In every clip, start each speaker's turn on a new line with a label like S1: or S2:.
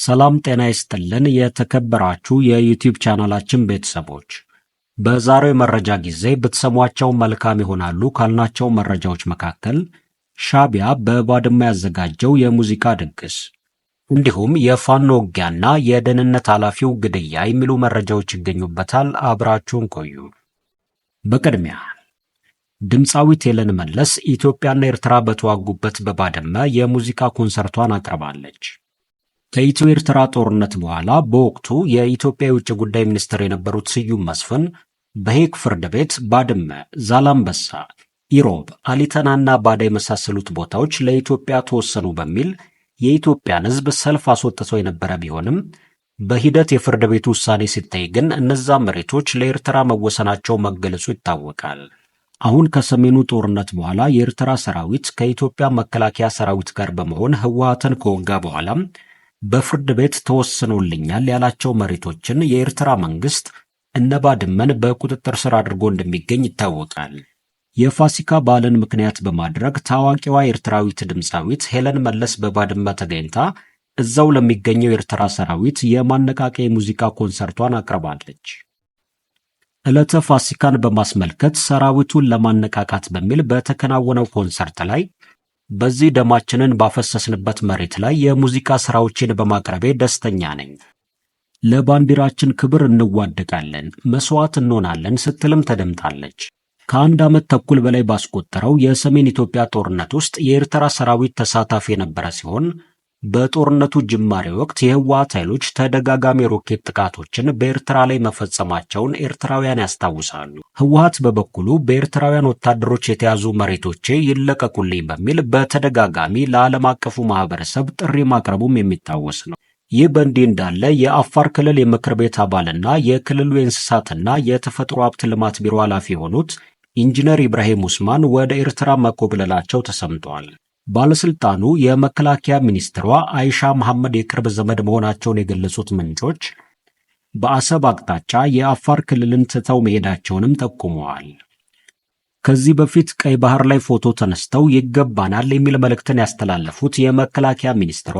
S1: ሰላም ጤና ይስጥልን የተከበራችሁ የዩቲዩብ ቻናላችን ቤተሰቦች፣ በዛሬው መረጃ ጊዜ ብትሰሟቸው መልካም ይሆናሉ ካልናቸው መረጃዎች መካከል ሻዕቢያ በባድመ ያዘጋጀው የሙዚቃ ድግስ እንዲሁም የፋኖ ውጊያና የደህንነት ኃላፊው ግድያ የሚሉ መረጃዎች ይገኙበታል። አብራችሁን ቆዩ። በቅድሚያ ድምፃዊት ሄለን መለስ ኢትዮጵያና ኤርትራ በተዋጉበት በባድመ የሙዚቃ ኮንሰርቷን አቅርባለች። ከኢትዮ ኤርትራ ጦርነት በኋላ በወቅቱ የኢትዮጵያ የውጭ ጉዳይ ሚኒስትር የነበሩት ስዩም መስፍን በሄግ ፍርድ ቤት ባድመ፣ ዛላምበሳ፣ ኢሮብ፣ አሊተናና ባዳ የመሳሰሉት ቦታዎች ለኢትዮጵያ ተወሰኑ በሚል የኢትዮጵያን ሕዝብ ሰልፍ አስወጥተው የነበረ ቢሆንም በሂደት የፍርድ ቤቱ ውሳኔ ሲታይ ግን እነዛ መሬቶች ለኤርትራ መወሰናቸው መገለጹ ይታወቃል። አሁን ከሰሜኑ ጦርነት በኋላ የኤርትራ ሰራዊት ከኢትዮጵያ መከላከያ ሰራዊት ጋር በመሆን ህወሓትን ከወጋ በኋላ በፍርድ ቤት ተወስኖልኛል ያላቸው መሬቶችን የኤርትራ መንግስት እነ ባድመን በቁጥጥር ስር አድርጎ እንደሚገኝ ይታወቃል። የፋሲካ በዓልን ምክንያት በማድረግ ታዋቂዋ ኤርትራዊት ድምፃዊት ሄለን መለስ በባድመ ተገኝታ እዛው ለሚገኘው የኤርትራ ሰራዊት የማነቃቂያ የሙዚቃ ኮንሰርቷን አቅርባለች። ዕለተ ፋሲካን በማስመልከት ሰራዊቱን ለማነቃቃት በሚል በተከናወነው ኮንሰርት ላይ በዚህ ደማችንን ባፈሰስንበት መሬት ላይ የሙዚቃ ስራዎችን በማቅረቤ ደስተኛ ነኝ፣ ለባንዲራችን ክብር እንዋደቃለን፣ መስዋዕት እንሆናለን ስትልም ተደምጣለች። ከአንድ ዓመት ተኩል በላይ ባስቆጠረው የሰሜን ኢትዮጵያ ጦርነት ውስጥ የኤርትራ ሰራዊት ተሳታፊ የነበረ ሲሆን በጦርነቱ ጅማሬ ወቅት የህወሓት ኃይሎች ተደጋጋሚ ሮኬት ጥቃቶችን በኤርትራ ላይ መፈጸማቸውን ኤርትራውያን ያስታውሳሉ። ህወሓት በበኩሉ በኤርትራውያን ወታደሮች የተያዙ መሬቶቼ ይለቀቁልኝ በሚል በተደጋጋሚ ለዓለም አቀፉ ማህበረሰብ ጥሪ ማቅረቡም የሚታወስ ነው። ይህ በእንዲህ እንዳለ የአፋር ክልል የምክር ቤት አባልና የክልሉ የእንስሳትና የተፈጥሮ ሀብት ልማት ቢሮ ኃላፊ የሆኑት ኢንጂነር ኢብራሂም ኡስማን ወደ ኤርትራ መኮብለላቸው ተሰምተዋል። ባለስልጣኑ የመከላከያ ሚኒስትሯ አይሻ መሐመድ የቅርብ ዘመድ መሆናቸውን የገለጹት ምንጮች በአሰብ አቅጣጫ የአፋር ክልልን ትተው መሄዳቸውንም ጠቁመዋል። ከዚህ በፊት ቀይ ባህር ላይ ፎቶ ተነስተው ይገባናል የሚል መልእክትን ያስተላለፉት የመከላከያ ሚኒስትሯ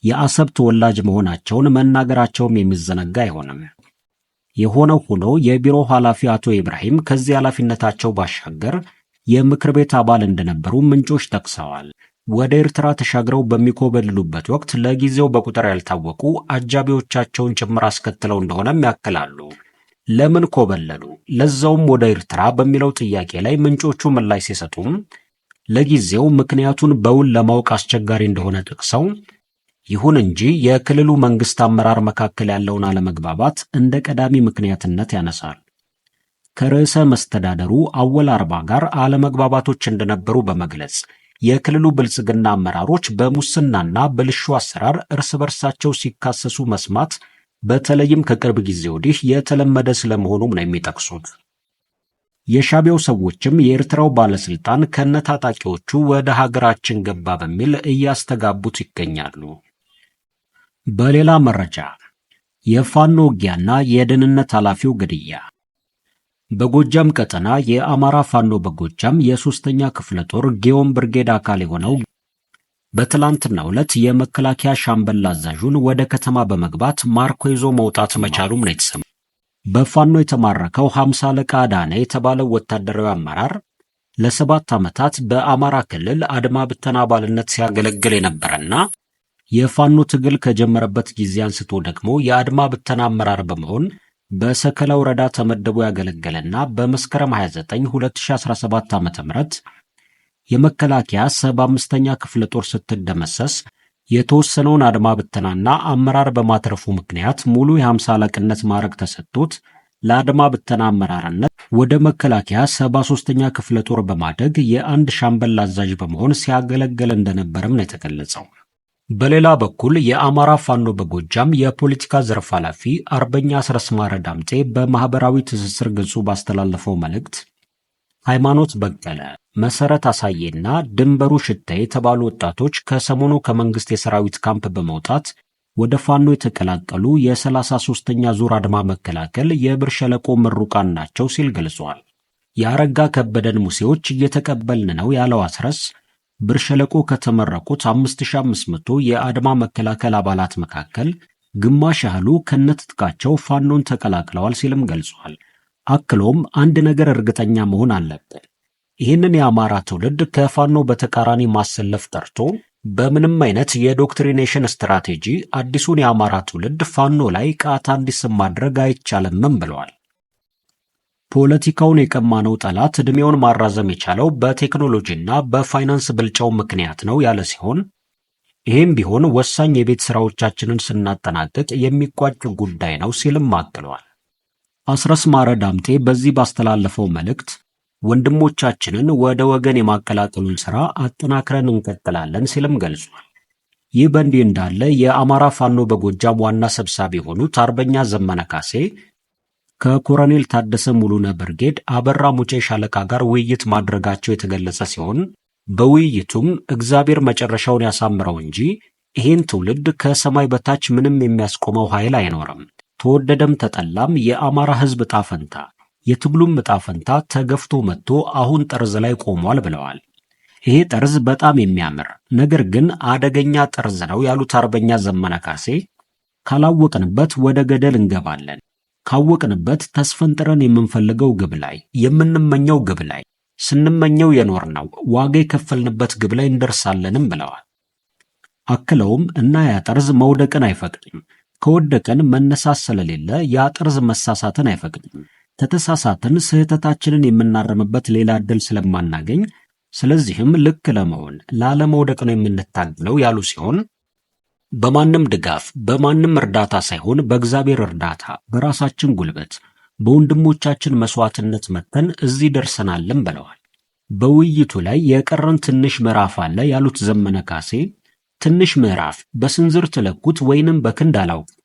S1: የአሰብ ተወላጅ መሆናቸውን መናገራቸውም የሚዘነጋ አይሆንም። የሆነው ሆኖ የቢሮው ኃላፊ አቶ ኢብራሂም ከዚህ ኃላፊነታቸው ባሻገር የምክር ቤት አባል እንደነበሩ ምንጮች ጠቅሰዋል። ወደ ኤርትራ ተሻግረው በሚኮበልሉበት ወቅት ለጊዜው በቁጥር ያልታወቁ አጃቢዎቻቸውን ጭምር አስከትለው እንደሆነም ያክላሉ። ለምን ኮበለሉ? ለዛውም ወደ ኤርትራ በሚለው ጥያቄ ላይ ምንጮቹ ምላሽ ሲሰጡም ለጊዜው ምክንያቱን በውል ለማወቅ አስቸጋሪ እንደሆነ ጠቅሰው ይሁን እንጂ የክልሉ መንግስት አመራር መካከል ያለውን አለመግባባት እንደ ቀዳሚ ምክንያትነት ያነሳል። ከርዕሰ መስተዳደሩ አወል አርባ ጋር አለመግባባቶች እንደነበሩ በመግለጽ የክልሉ ብልጽግና አመራሮች በሙስናና ብልሹ አሰራር እርስ በርሳቸው ሲካሰሱ መስማት በተለይም ከቅርብ ጊዜ ወዲህ የተለመደ ስለመሆኑም ነው የሚጠቅሱት። የሻዕቢያው ሰዎችም የኤርትራው ባለስልጣን ከነታጣቂዎቹ ወደ ሀገራችን ገባ በሚል እያስተጋቡት ይገኛሉ። በሌላ መረጃ የፋኖ ውጊያና የደህንነት ኃላፊው ግድያ። በጎጃም ቀጠና የአማራ ፋኖ በጎጃም የሶስተኛ ክፍለ ጦር ጊዮን ብርጌድ አካል የሆነው በትላንትናው ዕለት የመከላከያ ሻምበል አዛዡን ወደ ከተማ በመግባት ማርኮ ይዞ መውጣት መቻሉም ነው የተሰማው። በፋኖ የተማረከው 50 አለቃ አዳነ የተባለው ወታደራዊ አመራር ለ7 ዓመታት በአማራ ክልል አድማ ብተና አባልነት ሲያገለግል የነበረና የፋኖ ትግል ከጀመረበት ጊዜ አንስቶ ደግሞ የአድማ ብተና አመራር በመሆን በሰከላ ወረዳ ተመድቦ ያገለገለና በመስከረም 29 2017 ዓ.ም የመከላከያ 75ኛ ክፍለ ጦር ስትደመሰስ የተወሰነውን አድማ ብተናና አመራር በማትረፉ ምክንያት ሙሉ የ50 አለቅነት ማዕረግ ተሰጥቶት ለአድማ ብተና አመራርነት ወደ መከላከያ 73ኛ ክፍለ ጦር በማደግ የአንድ ሻምበል አዛዥ በመሆን ሲያገለግል እንደነበርም ነው የተገለጸው። በሌላ በኩል የአማራ ፋኖ በጎጃም የፖለቲካ ዘርፍ ኃላፊ አርበኛ አስረስማረ ዳምጤ በማህበራዊ ትስስር ገጹ ባስተላለፈው መልእክት ሃይማኖት በቀለ፣ መሰረት አሳየና ድንበሩ ሽታ የተባሉ ወጣቶች ከሰሞኑ ከመንግስት የሰራዊት ካምፕ በመውጣት ወደ ፋኖ የተቀላቀሉ የ33ኛ ዙር አድማ መከላከል የብር ሸለቆ ምሩቃን ናቸው ሲል ገልጿል። የአረጋ ከበደን ሙሴዎች እየተቀበልን ነው ያለው አስረስ ብር ሸለቆ ከተመረቁት 5500 የአድማ መከላከል አባላት መካከል ግማሽ ያህሉ ከነትጥቃቸው ፋኖን ተቀላቅለዋል ሲልም ገልጿል። አክሎም አንድ ነገር እርግጠኛ መሆን አለብን፣ ይህንን የአማራ ትውልድ ከፋኖ በተቃራኒ ማሰለፍ ጠርቶ በምንም አይነት የዶክትሪኔሽን ስትራቴጂ አዲሱን የአማራ ትውልድ ፋኖ ላይ ቃታ እንዲስብ ማድረግ አይቻልምም ብለዋል። ፖለቲካውን የቀማነው ጠላት ዕድሜውን ማራዘም የቻለው በቴክኖሎጂና በፋይናንስ ብልጫው ምክንያት ነው ያለ ሲሆን ይህም ቢሆን ወሳኝ የቤት ስራዎቻችንን ስናጠናቅቅ የሚቋጭ ጉዳይ ነው ሲልም አክለዋል። አስረስ ማረ ዳምጤ በዚህ ባስተላለፈው መልእክት ወንድሞቻችንን ወደ ወገን የማቀላቀሉን ሥራ አጠናክረን እንቀጥላለን ሲልም ገልጿል። ይህ በእንዲህ እንዳለ የአማራ ፋኖ በጎጃም ዋና ሰብሳቢ የሆኑት አርበኛ ዘመነ ካሴ ከኮሎኔል ታደሰ ሙሉነ ብርጌድ አበራ ሙጬ ሻለቃ ጋር ውይይት ማድረጋቸው የተገለጸ ሲሆን በውይይቱም እግዚአብሔር መጨረሻውን ያሳምረው እንጂ ይህን ትውልድ ከሰማይ በታች ምንም የሚያስቆመው ኃይል አይኖርም፣ ተወደደም ተጠላም የአማራ ሕዝብ ዕጣ ፈንታ የትግሉም ዕጣ ፈንታ ተገፍቶ መጥቶ አሁን ጠርዝ ላይ ቆሟል ብለዋል። ይሄ ጠርዝ በጣም የሚያምር ነገር ግን አደገኛ ጠርዝ ነው ያሉት አርበኛ ዘመነ ካሴ ካላወቅንበት ወደ ገደል እንገባለን፣ ካወቅንበት ተስፈንጥረን የምንፈልገው ግብ ላይ የምንመኘው ግብ ላይ ስንመኘው የኖርነው ዋጋ የከፈልንበት ግብ ላይ እንደርሳለንም ብለዋል። አክለውም እና ያ ጠርዝ መውደቅን አይፈቅድም፣ ከወደቀን መነሳት ስለሌለ ያ ጠርዝ መሳሳትን አይፈቅድም፣ ተተሳሳትን ስህተታችንን የምናረምበት ሌላ ዕድል ስለማናገኝ ስለዚህም ልክ ለመሆን ላለመውደቅ ነው የምንታገለው ያሉ ሲሆን በማንም ድጋፍ በማንም እርዳታ ሳይሆን በእግዚአብሔር እርዳታ በራሳችን ጉልበት በወንድሞቻችን መስዋዕትነት መተን እዚህ ደርሰናልም ብለዋል። በውይይቱ ላይ የቀረን ትንሽ ምዕራፍ አለ ያሉት ዘመነ ካሴ ትንሽ ምዕራፍ በስንዝር ትለኩት ወይንም በክንድ አላውቅም፣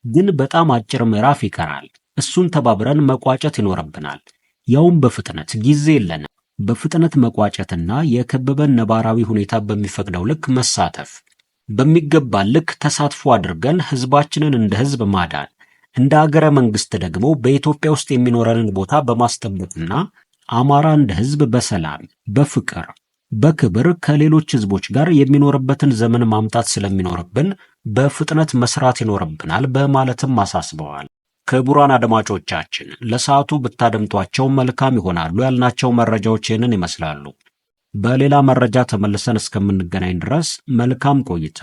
S1: ግን በጣም አጭር ምዕራፍ ይቀራል። እሱን ተባብረን መቋጨት ይኖርብናል። ያውም በፍጥነት ጊዜ የለንም። በፍጥነት መቋጨትና የከበበን ነባራዊ ሁኔታ በሚፈቅደው ልክ መሳተፍ፣ በሚገባ ልክ ተሳትፎ አድርገን ህዝባችንን እንደ ህዝብ ማዳን፣ እንደ አገረ መንግስት ደግሞ በኢትዮጵያ ውስጥ የሚኖረንን ቦታ በማስጠበቅና አማራ እንደ ህዝብ በሰላም በፍቅር በክብር ከሌሎች ህዝቦች ጋር የሚኖርበትን ዘመን ማምጣት ስለሚኖርብን በፍጥነት መስራት ይኖርብናል በማለትም አሳስበዋል። ክቡራን አድማጮቻችን ለሰዓቱ ብታደምጧቸው መልካም ይሆናሉ ያልናቸው መረጃዎች ይህንን ይመስላሉ። በሌላ መረጃ ተመልሰን እስከምንገናኝ ድረስ መልካም ቆይታ